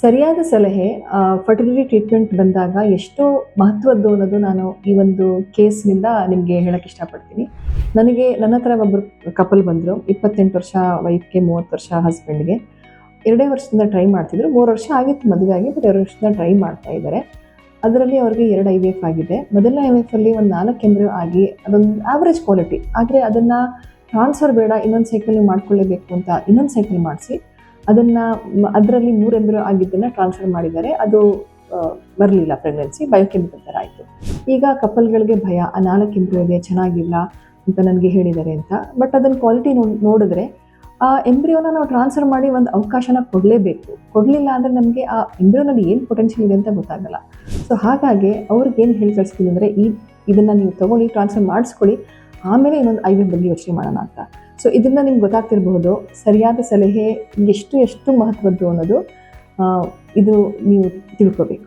ಸರಿಯಾದ ಸಲಹೆ fertility treatment ಬಂದಾಗ ಎಷ್ಟು ಮಹತ್ವದ್ದು ಅನ್ನೋದು ನಾನು ಈ ಒಂದು ಕೇಸ್ನಿಂದ ನಿಮಗೆ ಹೇಳಕ್ಕೆ ಇಷ್ಟಪಡ್ತೀನಿ. ನನ್ನ ಹತ್ರ ಒಬ್ಬರು ಕಪಲ್ ಬಂದರು. 28 ವರ್ಷ ವೈಫ್ಗೆ, 30 ವರ್ಷ ಹಸ್ಬೆಂಡ್ಗೆ. 2 ವರ್ಷದಿಂದ ಟ್ರೈ ಮಾಡ್ತಿದ್ರು. 3 ವರ್ಷ ಆಗಿತ್ತು ಮದುವೆ ಆಗಿ, ಬಟ್ 2 ವರ್ಷದಿಂದ ಟ್ರೈ ಮಾಡ್ತಾ ಇದ್ದಾರೆ. ಅದರಲ್ಲಿ ಅವ್ರಿಗೆ 2 IVF ಆಗಿದೆ. ಮೊದಲನೇ IVF ಅಲ್ಲಿ ಒಂದು 4 ಎಂಬ್ರಿಯೋ ಆಗಿ ಅದೊಂದು ಆವ್ರೇಜ್ ಕ್ವಾಲಿಟಿ. ಆದರೆ ಅದನ್ನು ಟ್ರಾನ್ಸ್ಫರ್ ಬೇಡ, ಇನ್ನೊಂದು ಸೈಕಲ್ ಮಾಡ್ಕೊಳ್ಳೇಬೇಕು ಅಂತ ಇನ್ನೊಂದು ಸೈಕಲ್ ಮಾಡಿಸಿ ಅದರಲ್ಲಿ 3 ಎಂಬ್ರಿಯೋ ಆಗಿದ್ದನ್ನು ಟ್ರಾನ್ಸ್ಫರ್ ಮಾಡಿದ್ದಾರೆ. ಅದು ಬರಲಿಲ್ಲ, ಪ್ರೆಗ್ನೆನ್ಸಿ ಬಯೋಕೆಮಿಕಲ್ ಥರ ಆಯಿತು. ಈಗ ಕಪಲ್ಗಳಿಗೆ ಭಯ, ಆ 4 ಎಂಬ್ರಿಯೋ ಇದೆ, ಚೆನ್ನಾಗಿಲ್ಲ ಅಂತ ನನಗೆ ಹೇಳಿದ್ದಾರೆ ಅಂತ. ಬಟ್ ಅದನ್ನು ಕ್ವಾಲಿಟಿ ನೋಡಿದ್ರೆ ಆ ಎಂಬ್ರಿಯೋನ ನಾವು ಟ್ರಾನ್ಸ್ಫರ್ ಮಾಡಿ ಒಂದು ಅವಕಾಶನ ಕೊಡಲೇಬೇಕು. ಕೊಡಲಿಲ್ಲ ಅಂದರೆ ನಮಗೆ ಆ ಎಂಬ್ರಿಯೋನಲ್ಲಿ ಏನು ಪೊಟೆನ್ಷಿಯಲ್ ಇದೆ ಅಂತ ಗೊತ್ತಾಗಲ್ಲ. ಸೊ ಹಾಗಾಗಿ ಅವ್ರಿಗೆ ಏನು ಹೇಳಿ ಕಳಿಸ್ತೀನಿ ಅಂದರೆ, ಇದನ್ನು ನೀವು ತೊಗೊಳ್ಳಿ, ಟ್ರಾನ್ಸ್ಫರ್ ಮಾಡಿಸ್ಕೊಳ್ಳಿ, ಆಮೇಲೆ ಇನ್ನೊಂದು IVF ಬಗ್ಗೆ ಯೋಚನೆ ಮಾಡೋಣ ಅಂತ. ಸೊ ಇದರಿಂದ ನಿಮ್ಗೆ ಗೊತ್ತಾಗ್ತಿರಬಹುದು ಸರಿಯಾದ ಸಲಹೆ ಎಷ್ಟು ಮಹತ್ವದ್ದು ಅನ್ನೋದು. ಇದು ನೀವು ತಿಳ್ಕೋಬೇಕು.